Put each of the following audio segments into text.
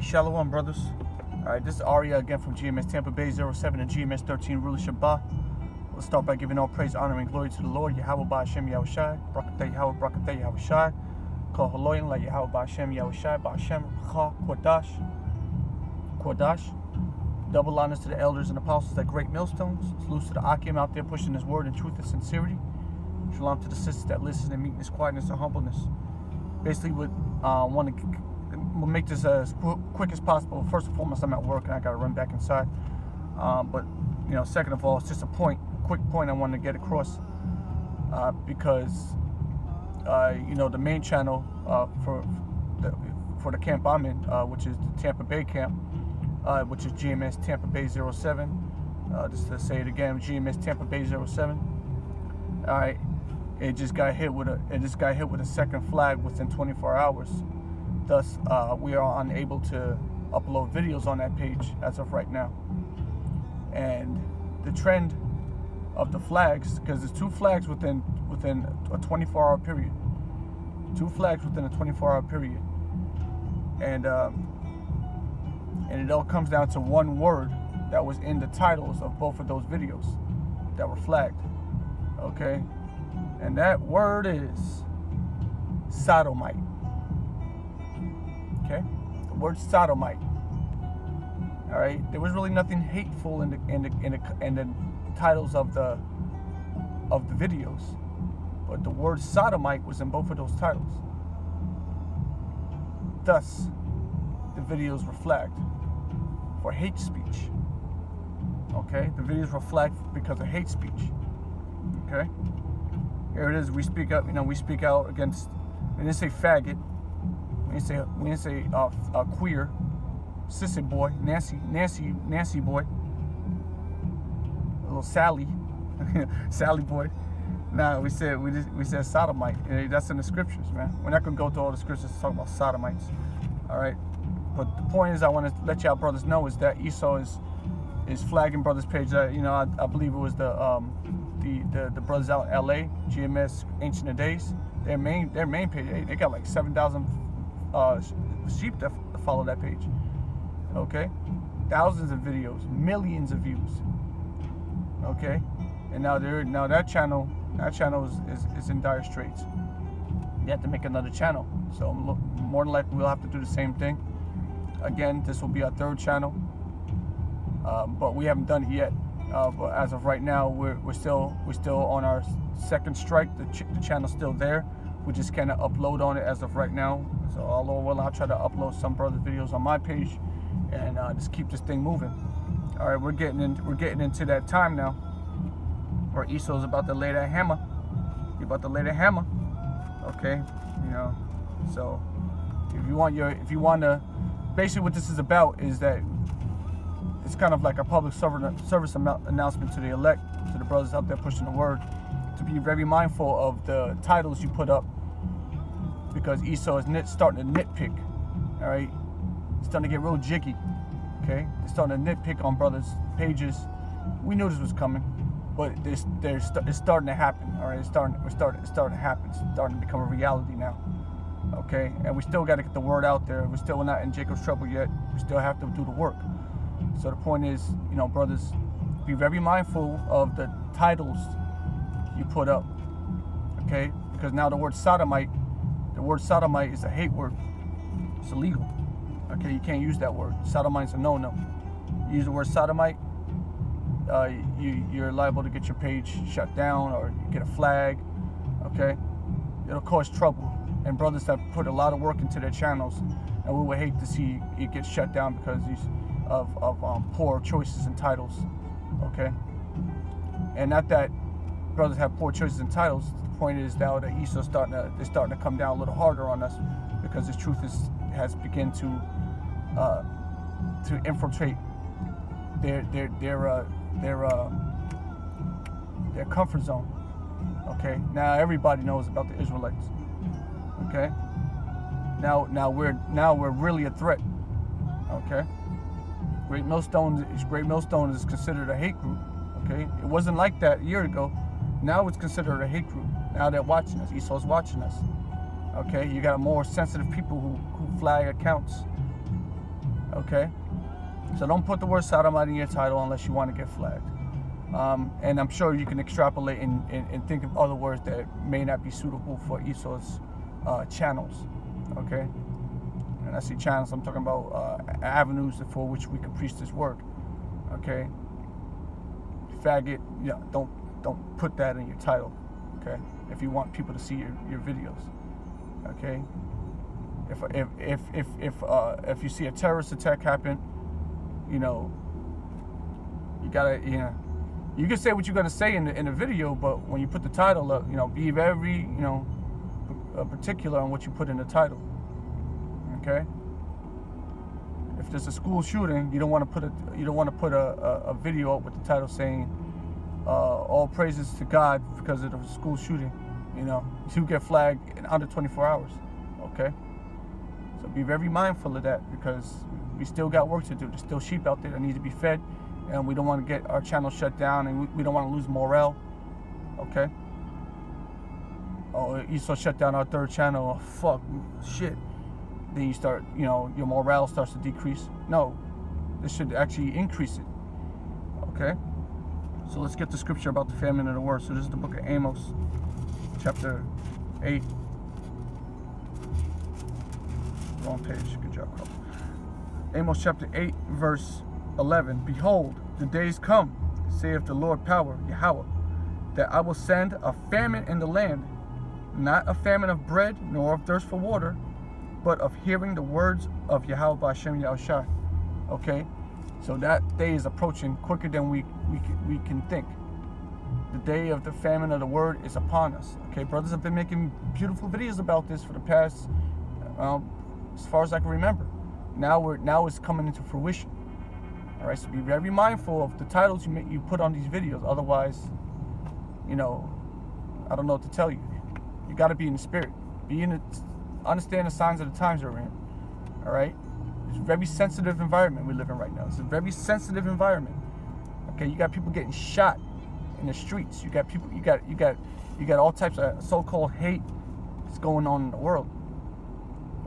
Hey, Shalom, brothers. All right, this is Aria again from GMS Tampa Bay 07 and GMS 13 Ruler Shabbat. Let's start by giving all praise, honor, and glory to the Lord, Yahweh Ba'Hashem Yahushai, Brakateh Yahweh, Brakateh Yahushai, Kol Haloyin La Yahweh Ba'Hashem Yahushai, Ba'Hashem Cha Kodash. Double honors to the elders and apostles at Great Millstones. Salutes to the Akim out there pushing his word in truth and sincerity. Shalom to the sisters that listen in meekness, quietness, and humbleness. Basically, we'll make this as quick as possible. First and foremost, I'm at work and I got to run back inside. But you know, second of all, it's just a quick point I wanted to get across because you know, the main channel for the camp I'm in, which is the Tampa Bay camp, which is GMS Tampa Bay 07. Just to say it again, GMS Tampa Bay 07. All right, it just got hit with a second flag within 24 hours. Thus, we are unable to upload videos on that page as of right now. And the trend of the flags, because there's 2 flags within a 24-hour period. 2 flags within a 24-hour period. And it all comes down to one word that was in the titles of both of those videos that were flagged. Okay? And that word is sodomite. Okay, the word sodomite. All right, there was really nothing hateful in the titles of the videos, but the word sodomite was in both of those titles. Thus, the videos were flagged for hate speech. Okay, the videos were flagged because of hate speech. Okay, here it is. We speak up. You know, we speak out against. We didn't say faggot. We didn't say queer, sissy boy, Nancy boy, a little Sally, Sally boy. Nah, we said sodomite. That's in the scriptures, man. We're not gonna go through all the scriptures to talk about sodomites. All right, but the point is, I want to let y'all brothers know is that Esau is flagging brothers' page. You know, I believe it was the brothers out in LA, GMS Ancient of Days. Their main page, they got like 7,000 sheep that follow that page. Okay, thousands of videos, millions of views. Okay, and now that channel is in dire straits. You have to make another channel. So more than likely we'll have to do the same thing. Again, this will be our 3rd channel, but we haven't done it yet. But as of right now, we're still on our 2nd strike. The channel's still there. We just cannot upload on it as of right now. So I'll try to upload some brother videos on my page and just keep this thing moving. All right, we're getting into that time now where Esau's about to lay that hammer. He's about to lay the hammer. Okay, you know. So if you want to, basically what this is about is that it's kind of like a public service announcement to the elect, to the brothers out there pushing the word, to be very mindful of the titles you put up, because Esau is starting to nitpick. All right, it's starting to get real jiggy. Okay, they're starting to nitpick on brothers' pages. We knew this was coming, but it's starting to happen. All right, it's starting to happen. It's starting to become a reality now. Okay, and we still got to get the word out there. We're still not in Jacob's trouble yet. We still have to do the work. So the point is, you know, brothers, be very mindful of the titles you put up. Okay, because now the word sodomite is a hate word. It's illegal. Okay, you can't use that word. Sodomite's a no-no. You use the word sodomite, you're liable to get your page shut down or you get a flag. Okay, it'll cause trouble. And brothers have put a lot of work into their channels, and we would hate to see it get shut down because of poor choices and titles. Okay, and not that brothers have poor choices and titles. The point is now that Esau's starting to come down a little harder on us because his truth has begun to infiltrate their comfort zone. Okay, now everybody knows about the Israelites. Okay, now we're really a threat. Okay, Great Millstone is considered a hate group. Okay, it wasn't like that a year ago. Now it's considered a hate group. Now they're watching us. Esau's watching us. Okay, you got more sensitive people who flag accounts. Okay? So don't put the word sodomite in your title unless you want to get flagged. And I'm sure you can extrapolate and think of other words that may not be suitable for Esau's channels. Okay? And I say channels, I'm talking about avenues for which we can preach this word. Okay? Faggot, don't put that in your title. Okay? If you want people to see your videos. Okay? If you see a terrorist attack happen, you gotta, you can say what you're gonna say in the video, but when you put the title up, be very, particular on what you put in the title. Okay. If there's a school shooting, you don't want to put a video up with the title saying, "All praises to God because of the school shooting." You get flagged in under 24 hours. Okay. So be very mindful of that, because we still got work to do. There's still sheep out there that need to be fed, and we don't want to get our channel shut down, and we don't want to lose morale. Okay? Oh, Esau shut down our third channel. Oh, fuck, shit. Then you start, your morale starts to decrease. No, this should actually increase it. Okay? So let's get the scripture about the famine of the word. So this is the book of Amos, chapter 8. Wrong page. Good job, Carl. Amos chapter 8, verse 11. Behold, the days come, saith the Lord power, Yahweh, that I will send a famine in the land, not a famine of bread, nor of thirst for water, but of hearing the words of Yahweh B'Hashem Yahushai. Okay? So that day is approaching quicker than we can think. The day of the famine of the word is upon us. Okay? Brothers have been making beautiful videos about this for the past, as far as I can remember. Now it's coming into fruition. All right, so be very mindful of the titles you put on these videos. Otherwise, I don't know what to tell you. You got to be in the spirit. Understand the signs of the times we're in. All right, it's a very sensitive environment we live in right now. It's a very sensitive environment. Okay, you got people getting shot in the streets. You got people. You got all types of so-called hate that's going on in the world.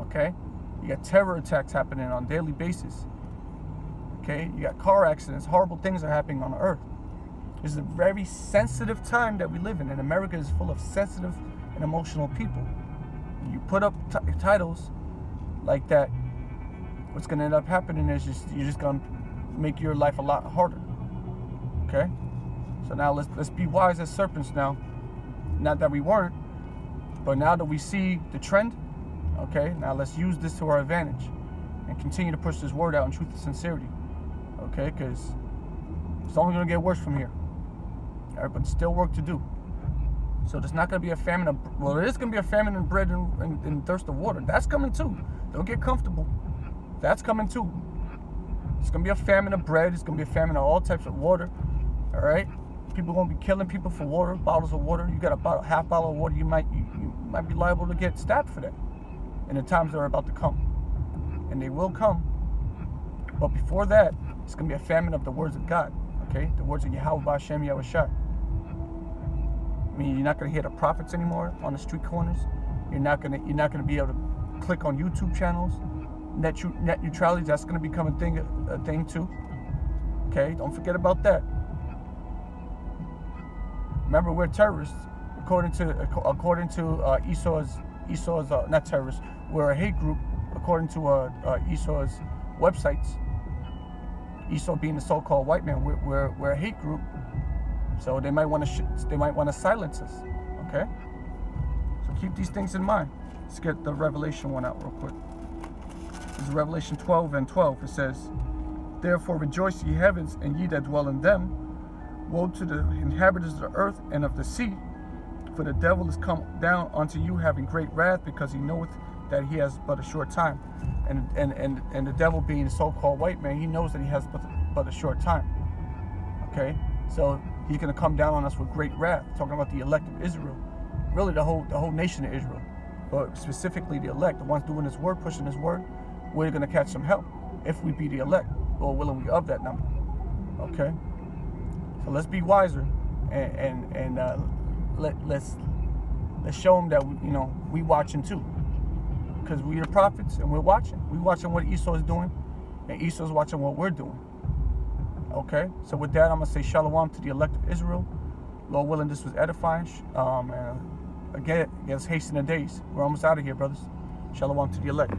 Okay. You got terror attacks happening on a daily basis. Okay? You got car accidents. Horrible things are happening on the earth. This is a very sensitive time that we live in, and America is full of sensitive and emotional people. When you put up titles like that, what's going to end up happening is you're just going to make your life a lot harder. Okay? So now let's be wise as serpents now. Not that we weren't, but now that we see the trend, okay, now let's use this to our advantage and continue to push this word out in truth and sincerity. Okay, because it's only going to get worse from here. All right, but still work to do. So there's not going to be a famine of, well, there is going to be a famine in bread and thirst of water. That's coming too. Don't get comfortable. That's coming too. It's going to be a famine of bread. It's going to be a famine of all types of water. All right? People are going to be killing people for water, bottles of water. You got about a half bottle of water, you might be liable to get stabbed for that. In the times that are about to come. And they will come. But before that, it's going to be a famine of the words of God. Okay? The words of Yahweh B'Hashem Yahushai. I mean, you're not going to hear the prophets anymore on the street corners. You're not going to be able to click on YouTube channels. Net neutrality, that's going to become a thing too. Okay? Don't forget about that. Remember, we're terrorists. According to Esau's not terrorists. We're a hate group according to Esau's websites. Esau being the so-called white man, we're a hate group. So they might want to silence us. Okay. So keep these things in mind. Let's get the Revelation one out real quick. This is Revelation 12:12. It says, "Therefore rejoice, ye heavens, and ye that dwell in them. Woe to the inhabitants of the earth and of the sea, for the devil is come down unto you, having great wrath, because he knoweth that he has but a short time." And the devil, being the so-called white man, he knows that he has but a short time. Okay, so he's going to come down on us with great wrath. Talking about the elect of Israel, really the whole nation of Israel, but specifically the elect, the ones doing His word, pushing His word. We're going to catch some help if we be the elect, Lord willing, we of that number. Okay, so let's be wiser and let's show them that we watching too. Because we're the prophets and we're watching. We're watching what Esau is doing. and Esau's watching what we're doing. Okay, so with that, I'm gonna say shalom to the elect of Israel. Lord willing, this was edifying. And again, let's hasten the days. We're almost out of here, brothers. Shalom to the elect.